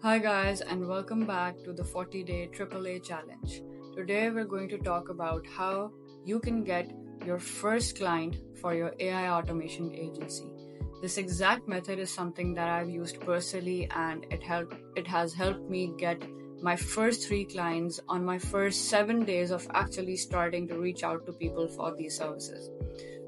Hi guys, and welcome back to the 40-day AAA challenge. Today we're going to talk about how you can get your first client for your AI automation agency. This exact method is something that I've used personally, and it has helped me get my first 3 clients on my first 7 days of actually starting to reach out to people for these services.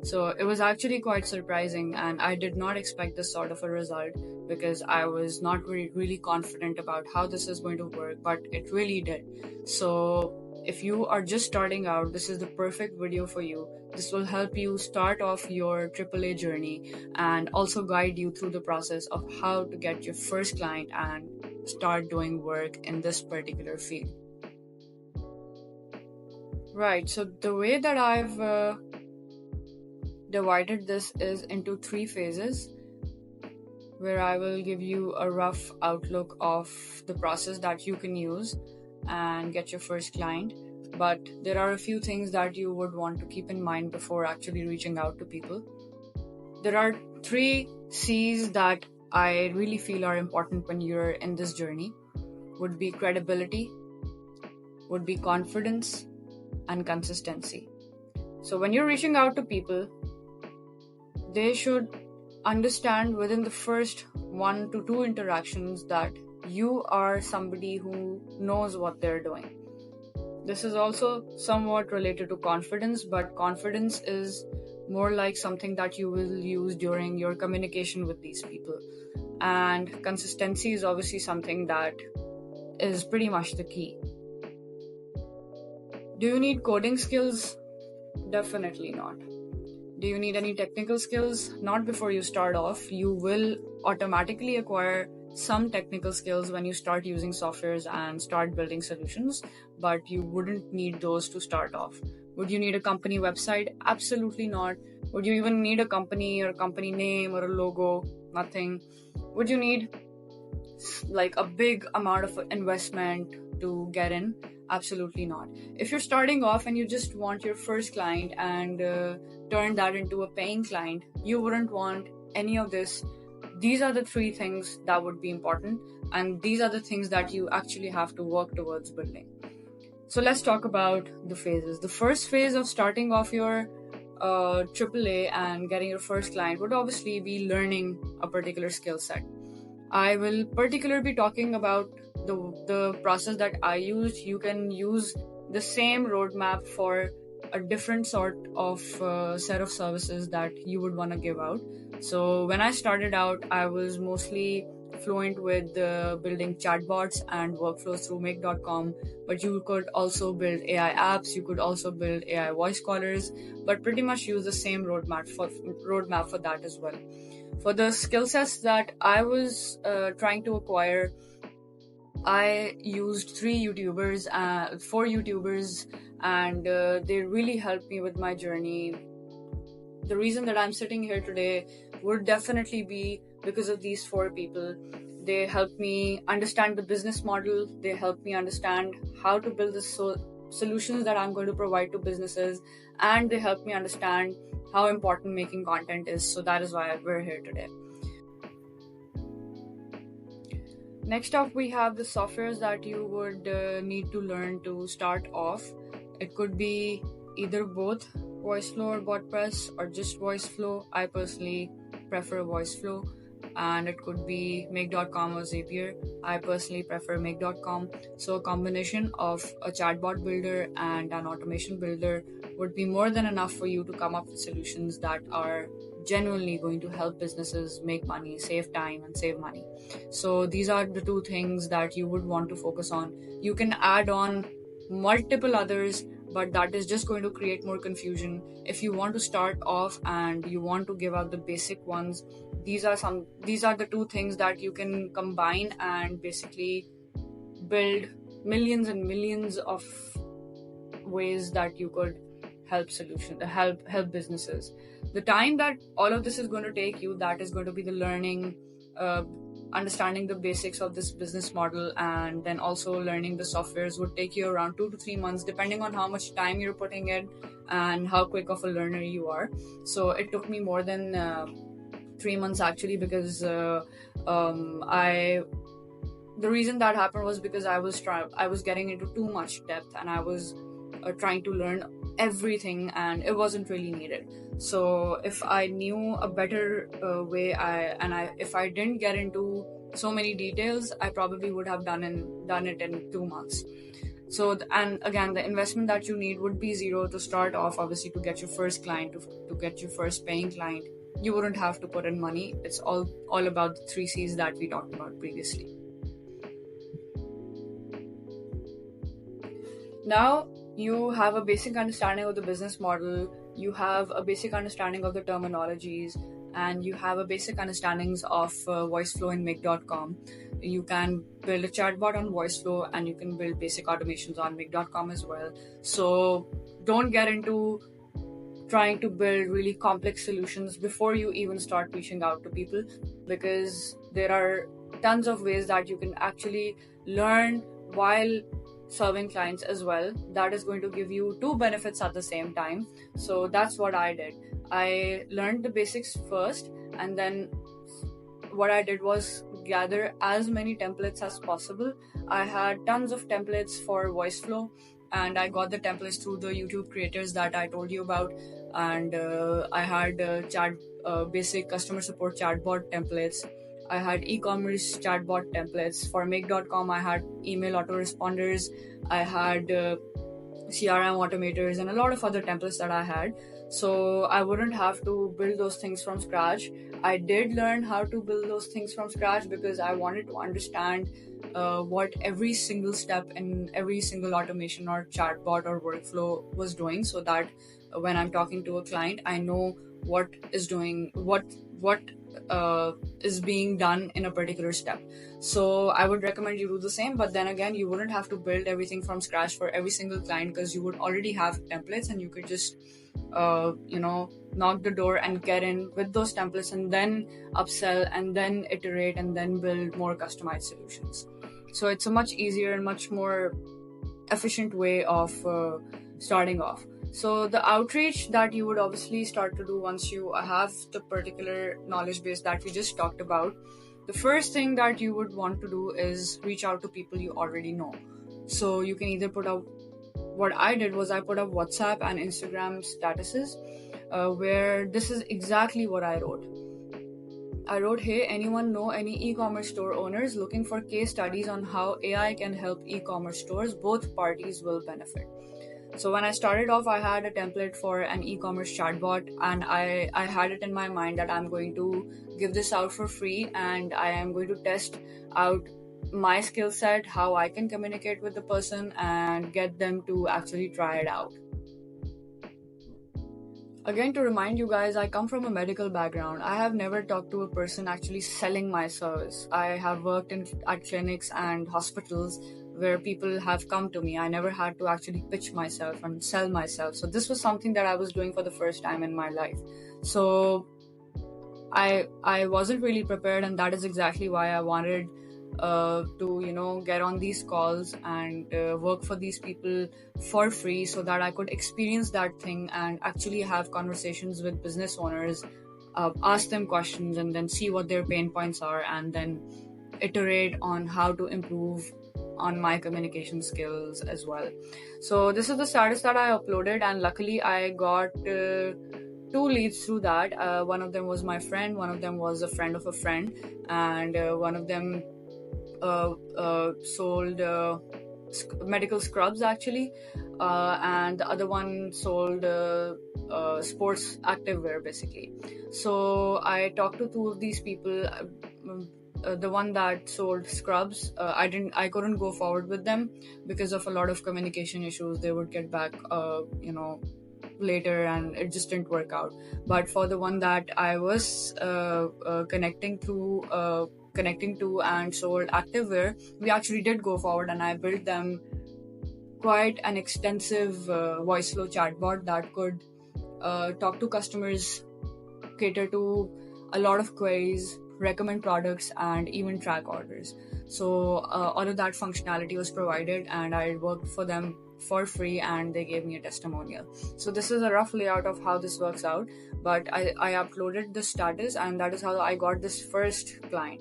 So it was actually quite surprising, and I did not expect this sort of a result because I was not really confident about how this is going to work, but it really did. So if you are just starting out, this is the perfect video for you. This will help you start off your AAA journey and also guide you through the process of how to get your first client and start doing work in this particular field. Right, so the way that I've divided this is into 3 phases, where I will give you a rough outlook of the process that you can use and get your first client. But there are a few things that you would want to keep in mind before actually reaching out to people. There are 3 C's that I really feel are important when you're in this journey. Would be credibility, would be confidence, and consistency. So when you're reaching out to people, they should understand within the first 1 to 2 interactions that you are somebody who knows what they're doing. This is also somewhat related to confidence, but confidence is more like something that you will use during your communication with these people. And consistency is obviously something that is pretty much the key. Do you need coding skills? Definitely not. Do you need any technical skills? Not before you start off. You will automatically acquire some technical skills when you start using softwares and start building solutions, but you wouldn't need those to start off. Would you need a company website? Absolutely not. Would you even need a company or a company name or a logo? Nothing. Would you need like a big amount of investment to get in? Absolutely not. If you're starting off and you just want your first client and turn that into a paying client, you wouldn't want any of this. These are the 3 things that would be important, and these are the things that you actually have to work towards building. So let's talk about the phases. The first phase of starting off your AAA and getting your first client would obviously be learning a particular skill set. I will particularly be talking about the process that I used. You can use the same roadmap for a different sort of set of services that you would want to give out. So when I started out, I was mostly fluent with building chatbots and workflows through make.com, but you could also build AI apps, you could also build AI voice callers, but pretty much use the same roadmap for that as well. For the skill sets that I was trying to acquire, I used 4 YouTubers, and they really helped me with my journey. The reason that I'm sitting here today would definitely be because of these 4 people. They helped me understand the business model. They helped me understand how to build the solutions that I'm going to provide to businesses, and they helped me understand how important making content is. So that is why we're here today. Next up, we have the softwares that you would need to learn to start off. It could be either both VoiceFlow or BotPress, or just VoiceFlow. I personally prefer VoiceFlow. And it could be make.com or Zapier. I personally prefer make.com. So a combination of a chatbot builder and an automation builder would be more than enough for you to come up with solutions that are genuinely going to help businesses make money, save time, and save money. So these are the 2 things that you would want to focus on. You can add on multiple others, but that is just going to create more confusion. If you want to start off and you want to give out the basic ones, these are the 2 things that you can combine and basically build millions and millions of ways that you could help businesses. The time that all of this is going to take you, that is going to be the learning, understanding the basics of this business model, and then also learning the softwares would take you around 2 to 3 months, depending on how much time you're putting in and how quick of a learner you are. So it took me more than 3 months actually, because I the reason that happened was because I was getting into too much depth, and I was trying to learn everything, and it wasn't really needed. So if I knew a better way, if I didn't get into so many details, I probably would have done it in 2 months. So and again, the investment that you need would be zero to start off. Obviously, to get your first client, to get your first paying client, you wouldn't have to put in money. It's all about the 3 C's that we talked about previously. Now you have a basic understanding of the business model, you have a basic understanding of the terminologies, and you have a basic understandings of VoiceFlow in Make.com. You can build a chatbot on VoiceFlow, and you can build basic automations on Make.com as well. So don't get into trying to build really complex solutions before you even start reaching out to people, because there are tons of ways that you can actually learn while serving clients as well. That is going to give you two benefits at the same time. So that's what I did. I learned the basics first, and then what I did was gather as many templates as possible. I had tons of templates for VoiceFlow, and I got the templates through the YouTube creators that I told you about. And I had basic customer support chatbot templates. I had e-commerce chatbot templates. For Make.com, I had email autoresponders. I had CRM automators and a lot of other templates that I had. So I wouldn't have to build those things from scratch. I did learn how to build those things from scratch because I wanted to understand what every single step in every single automation or chatbot or workflow was doing, so that when I'm talking to a client, I know what is being done in a particular step. So I would recommend you do the same, but then again, you wouldn't have to build everything from scratch for every single client, because you would already have templates and you could just knock the door and get in with those templates, and then upsell and then iterate and then build more customized solutions. So it's a much easier and much more efficient way of starting off. So the outreach that you would obviously start to do once you have the particular knowledge base that we just talked about, the first thing that you would want to do is reach out to people you already know. So you can either put out, what I did was I put up WhatsApp and Instagram statuses where this is exactly what I wrote. I wrote, hey, anyone know any e-commerce store owners looking for case studies on how AI can help e-commerce stores? Both parties will benefit. So when I started off, I had a template for an e-commerce chatbot, and I had it in my mind that I'm going to give this out for free, and I am going to test out my skill set, how I can communicate with the person and get them to actually try it out. Again, to remind you guys, I come from a medical background. I have never talked to a person actually selling my service. I have worked at clinics and hospitals where people have come to me. I never had to actually pitch myself and sell myself. So this was something that I was doing for the first time in my life. So I wasn't really prepared, and that is exactly why I wanted to get on these calls and work for these people for free, so that I could experience that thing and actually have conversations with business owners, ask them questions, and then see what their pain points are, and then iterate on how to improve on my communication skills as well. So this is the status that I uploaded, and luckily I got 2 leads through that. One of them was my friend, one of them was a friend of a friend, and one of them sold medical scrubs actually, and the other one sold sports activewear basically. So I talked to 2 of these people. The one that sold scrubs, I couldn't go forward with them because of a lot of communication issues. They would get back later, and it just didn't work out. But for the one that I was connecting to and sold activewear, we actually did go forward, and I built them quite an extensive VoiceFlow chatbot that could talk to customers, cater to a lot of queries, recommend products, and even track orders. So all of that functionality was provided, and I worked for them for free, and they gave me a testimonial. So this is a rough layout of how this works out, but I uploaded the status, and that is how I got this first client.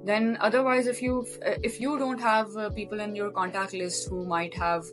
Then otherwise, if you don't have people in your contact list who might have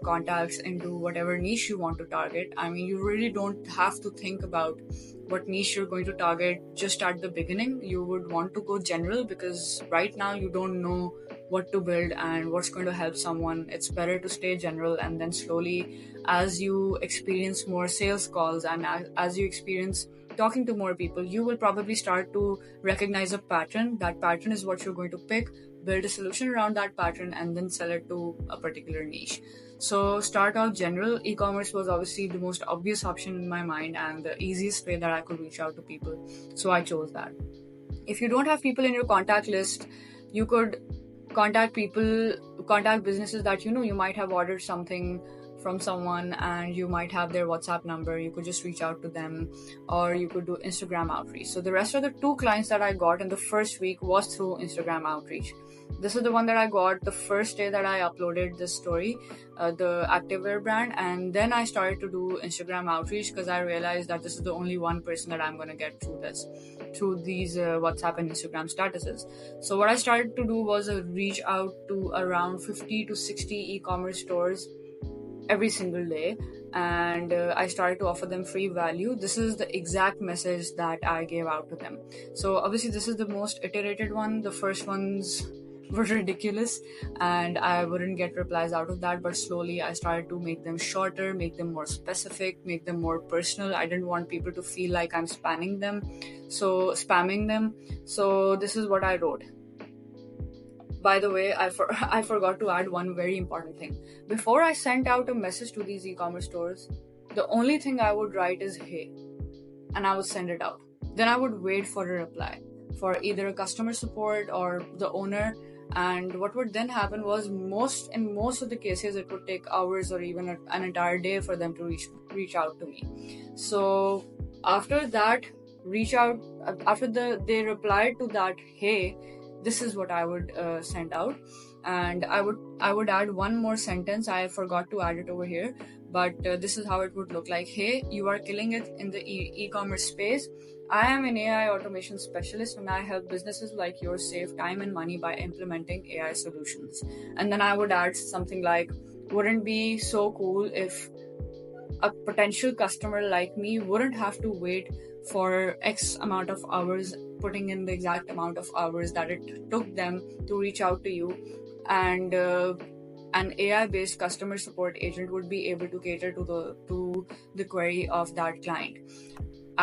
contacts into whatever niche you want to target, I mean, you really don't have to think about what niche you're going to target just at the beginning. You would want to go general, because right now you don't know what to build and what's going to help someone. It's better to stay general, and then slowly, as you experience more sales calls and as you experience talking to more people, you will probably start to recognize a pattern. That pattern is what you're going to pick, build a solution around that pattern, and then sell it to a particular niche. So start out general. E-commerce was obviously the most obvious option in my mind and the easiest way that I could reach out to people, so I chose that. If you don't have people in your contact list, you could contact businesses that you might have ordered something from someone and you might have their WhatsApp number. You could just reach out to them, or you could do Instagram outreach. So the rest of the 2 clients that I got in the first week was through Instagram outreach. This is the one that I got the first day that I uploaded this story, the activewear brand, and then I started to do Instagram outreach because I realized that this is the only one person that I'm going to get through these WhatsApp and Instagram statuses. So what I started to do was reach out to around 50 to 60 e-commerce stores every single day, and I started to offer them free value. This is the exact message that I gave out to them. So obviously this is the most iterated one. The first ones were ridiculous and I wouldn't get replies out of that, but slowly I started to make them shorter, make them more specific, make them more personal. I didn't want people to feel like I'm spamming them. So this is what I wrote. By the way, I forgot to add one very important thing. Before I sent out a message to these e-commerce stores, the only thing I would write is "Hey," and I would send it out. Then I would wait for a reply for either customer support or the owner. And what would then happen was, in most of the cases, it would take hours or even an entire day for them to reach out to me. So after that, they replied to that "Hey," this is what I would send out, and I would add one more sentence. I forgot to add it over here, but this is how it would look like. "Hey, you are killing it in the e-commerce space. I am an AI automation specialist and I help businesses like yours save time and money by implementing AI solutions." And then I would add something like, "Wouldn't it be so cool if a potential customer like me wouldn't have to wait for X amount of hours, putting in the exact amount of hours that it took them to reach out to you, and an AI-based customer support agent would be able to cater to the query of that client."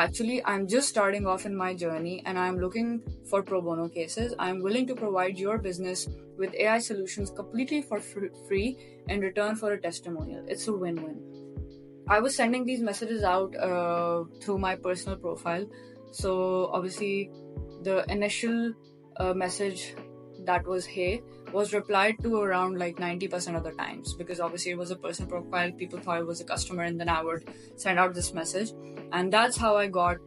Actually, I'm just starting off in my journey and I'm looking for pro bono cases. I'm willing to provide your business with AI solutions completely for free in return for a testimonial. It's a win-win. I was sending these messages out through my personal profile. So obviously the initial message that was "Hey" was replied to around like 90% of the times, because obviously it was a personal profile. People thought it was a customer, and then I would send out this message. And that's how I got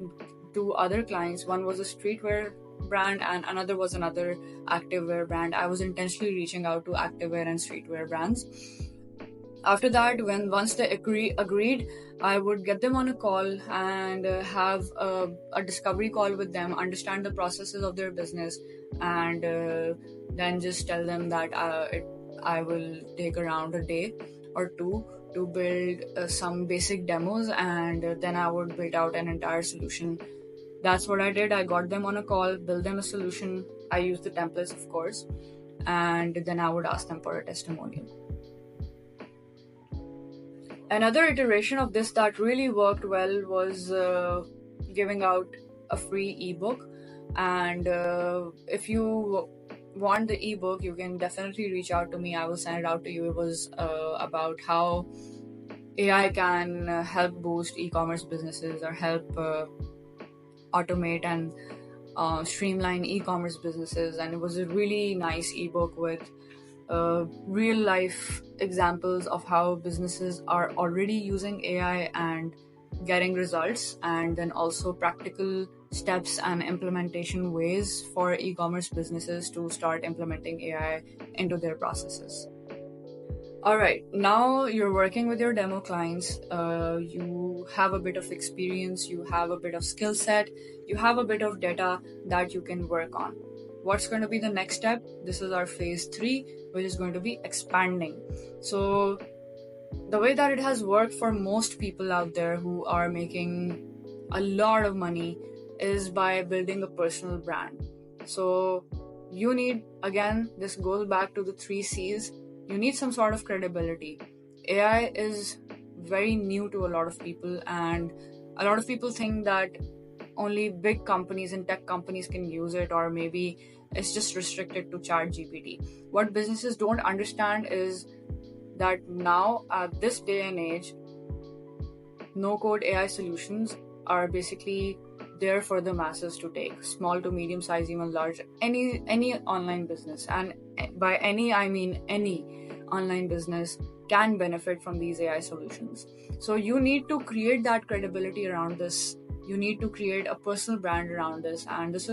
2 other clients. One was a streetwear brand and another was another activewear brand. I was intentionally reaching out to activewear and streetwear brands. After that, once they agreed, I would get them on a call and have a discovery call with them, understand the processes of their business, and then just tell them that I will take around a day or 2 to build some basic demos, and then I would build out an entire solution. That's what I did. I got them on a call, build them a solution. I used the templates, of course, and then I would ask them for a testimonial. Another iteration of this that really worked well was giving out a free ebook. And if you want the ebook, you can definitely reach out to me. I will send it out to you. It was about how AI can help boost e-commerce businesses or help automate and streamline e-commerce businesses. And it was a really nice ebook with real life examples of how businesses are already using AI and getting results, and then also practical steps and implementation ways for e-commerce businesses to start implementing AI into their processes. All right, now you're working with your demo clients. You have a bit of experience, you have a bit of skill set, you have a bit of data that you can work on. what's going to be the next step? This is our phase 3, which is going to be expanding. So the way that it has worked for most people out there who are making a lot of money is by building a personal brand. So you need, again, this goes back to the 3 C's. You need some sort of credibility. AI is very new to a lot of people, and a lot of people think that only big companies and tech companies can use it, or maybe it's just restricted to ChatGPT. What businesses don't understand is that now, at this day and age, no-code AI solutions are basically there for the masses to take. Small to medium size, even large, any online business, and by any I mean any online business can benefit from these AI solutions. So you need to create that credibility around this. You need to create a personal brand around this, and this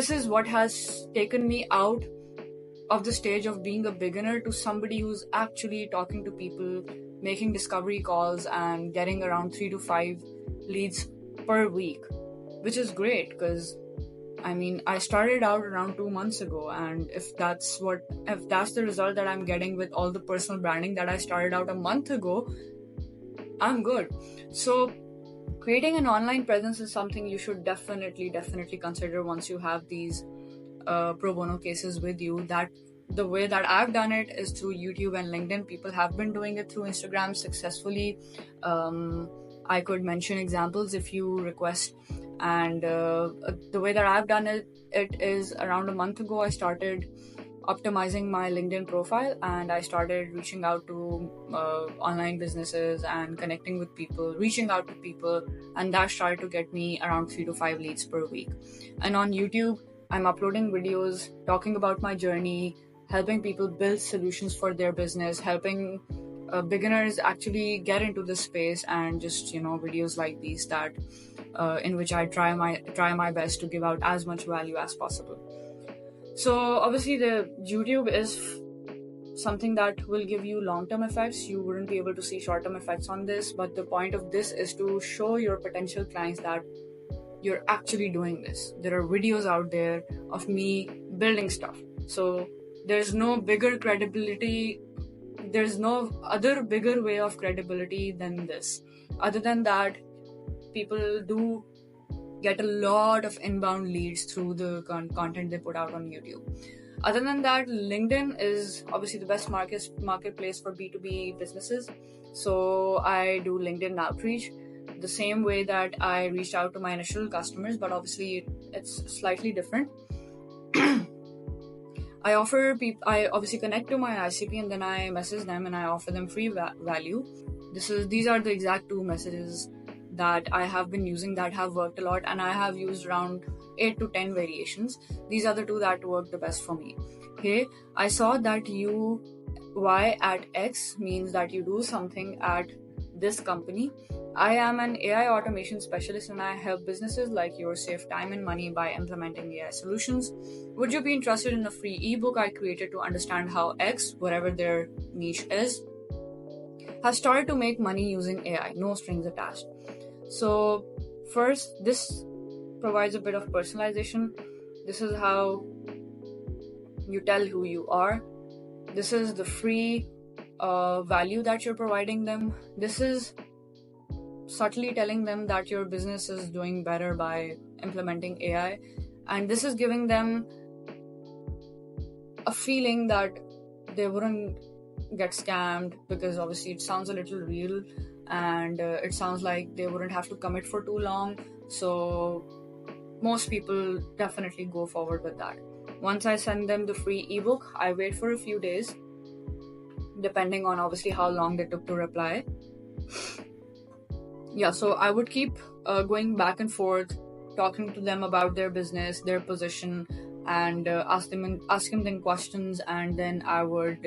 is what has taken me out of the stage of being a beginner to somebody who's actually talking to people, making discovery calls, and getting around 3 to 5 leads per week, which is great because I started out around 2 months ago, and if that's the result that I'm getting with all the personal branding that I started out a month ago, I'm good. So creating an online presence is something you should definitely consider once you have these pro bono cases with you. That the way that I've done it is through YouTube and LinkedIn. People have been doing it through Instagram successfully. I could mention examples if you request. And the way that I've done it is around a month ago, I started optimizing my LinkedIn profile, and I started reaching out to online businesses and connecting with people, reaching out to people, and that started to get me around 3 to 5 leads per week. And on YouTube, I'm uploading videos talking about my journey, helping people build solutions for their business, helping beginners actually get into this space, and just videos like these that in which I try my best to give out as much value as possible. So obviously the YouTube is something that will give you long-term effects. You wouldn't be able to see short-term effects on this, but the point of this is to show your potential clients that you're actually doing this. There are videos out there of me building stuff. So there's no bigger credibility. There's no other bigger way of credibility than this. Other than that, people do get a lot of inbound leads through the content they put out on YouTube. Other than that, LinkedIn is obviously the best marketplace for B2B businesses. So I do LinkedIn outreach the same way that I reached out to my initial customers, but obviously it's slightly different. I obviously connect to my ICP, and then I message them and I offer them free value. These are the exact 2 messages that I have been using that have worked a lot, and I have used around 8 to 10 variations. These are the 2 that work the best for me. Hey, I saw that Y at X means that you do something at this company. I am an AI automation specialist, and I help businesses like yours save time and money by implementing AI solutions. Would you be interested in a free ebook I created to understand how X, whatever their niche is, has started to make money using AI, no strings attached? So first, this provides a bit of personalization. This is how you tell who you are. This is the free value that you're providing them. This is subtly telling them that your business is doing better by implementing AI. And this is giving them a feeling that they wouldn't get scammed, because obviously it sounds a little real, and it sounds like they wouldn't have to commit for too long. So most people definitely go forward with that. Once I send them the free ebook, I wait for a few days, depending on obviously how long they took to reply. Yeah, so I would keep going back and forth, talking to them about their business, their position, and asking them questions, and then I would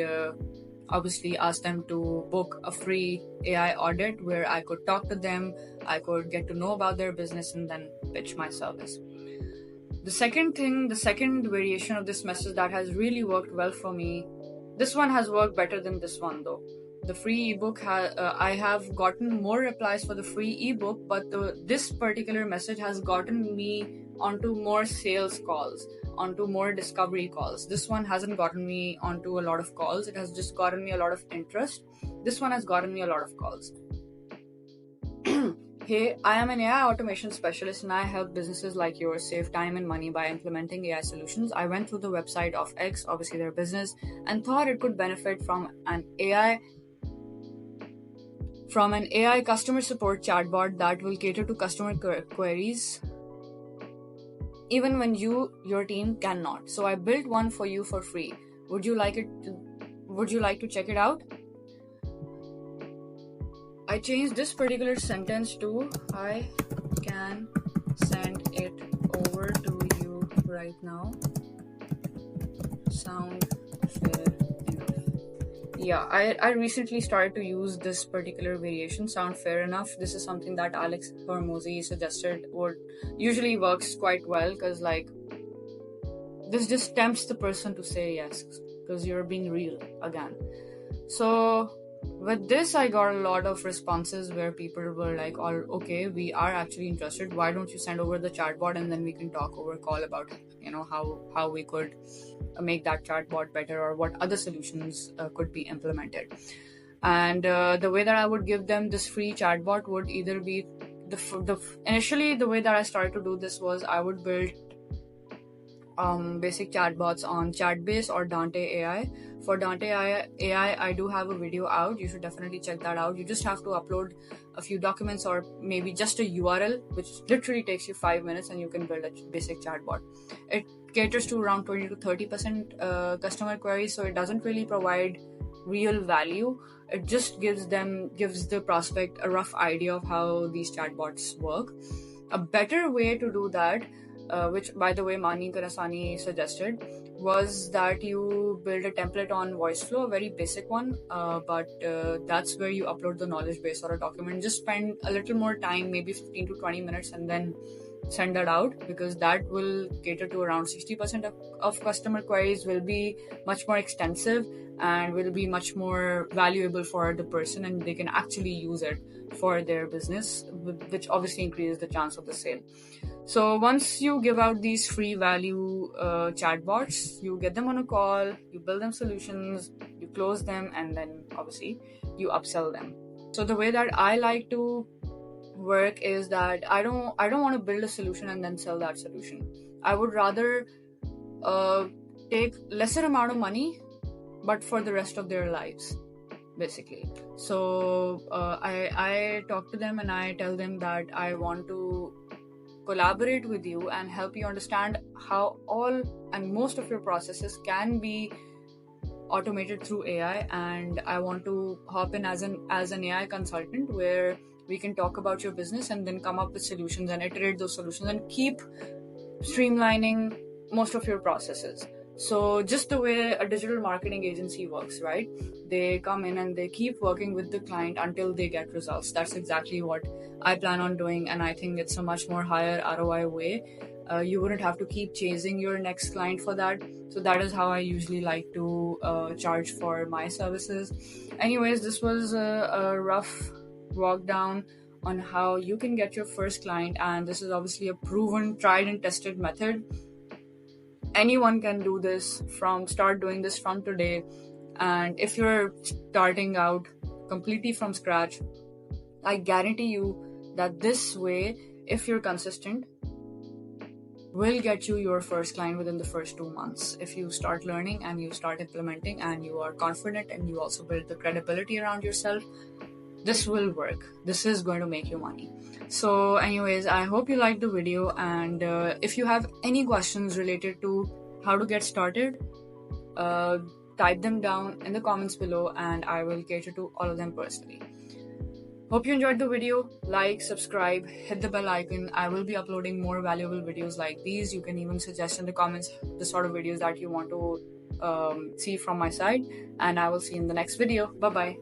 obviously ask them to book a free AI audit where I could talk to them, I could get to know about their business, and then pitch my service. The second variation of this message that has really worked well for me, this one has worked better than this one though. The free ebook, I have gotten more replies for the free ebook, but this particular message has gotten me onto more sales calls, onto more discovery calls. This one hasn't gotten me onto a lot of calls. It has just gotten me a lot of interest. This one has gotten me a lot of calls. Hey, I am an AI automation specialist and I help businesses like yours save time and money by implementing AI solutions. I went through the website of X, obviously their business, and thought it could benefit from an AI customer support chatbot that will cater to customer queries even when your team cannot. So I built one for you for free. Would you like to check it out? I changed this particular sentence to I can send it over to you right now. Sound fair enough? Yeah, I recently started to use this particular variation, sound fair enough. This is something that Alex Hormozi suggested would usually works quite well, because like this just tempts the person to say yes because you're being real again. So with this, I got a lot of responses where people were like, "Oh, okay, we are actually interested. Why don't you send over the chatbot and then we can talk over call about, how we could make that chatbot better or what other solutions could be implemented." And the way that I would give them this free chatbot would either be initially the way that I started to do this was I would build basic chatbots on Chatbase or Dante AI. For Dante AI, I do have a video out. You should definitely check that out. You just have to upload a few documents or maybe just a URL, which literally takes you 5 minutes, and you can build a basic chatbot. It caters to around 20 to 30% customer queries, so it doesn't really provide real value. It just gives the prospect a rough idea of how these chatbots work. A better way to do that, which by the way Mani Karasani suggested, was that you build a template on VoiceFlow, a very basic one, but that's where you upload the knowledge base or a document. Just spend a little more time, maybe 15 to 20 minutes, and then send that out, because that will cater to around 60% of customer queries, will be much more extensive and will be much more valuable for the person, and they can actually use it for their business, which obviously increases the chance of the sale. So once you give out these free value chatbots, you get them on a call, you build them solutions, you close them, and then obviously you upsell them. So the way that I like to work is that I don't want to build a solution and then sell that solution. I would rather take lesser amount of money, but for the rest of their lives, basically. So I talk to them and I tell them that I want to collaborate with you and help you understand how all and most of your processes can be automated through AI, and I want to hop in as an AI consultant where we can talk about your business and then come up with solutions and iterate those solutions and keep streamlining most of your processes. So just the way a digital marketing agency works, right? They come in and they keep working with the client until they get results. That's exactly what I plan on doing, and I think it's a much more higher ROI way. You wouldn't have to keep chasing your next client for that. So that is how I usually like to charge for my services. Anyways, this was a rough walk down on how you can get your first client, and this is obviously a proven, tried and tested method. Anyone can do this, start doing this from today. And if you're starting out completely from scratch, I guarantee you that this way, if you're consistent, will get you your first client within the first 2 months. If you start learning and you start implementing and you are confident and you also build the credibility around yourself, this will work. This is going to make you money. So anyways, I hope you liked the video, and if you have any questions related to how to get started, type them down in the comments below and I will cater to all of them personally. Hope you enjoyed the video. Like, subscribe, hit the bell icon. I will be uploading more valuable videos like these. You can even suggest in the comments the sort of videos that you want to see from my side, and I will see you in the next video. Bye bye.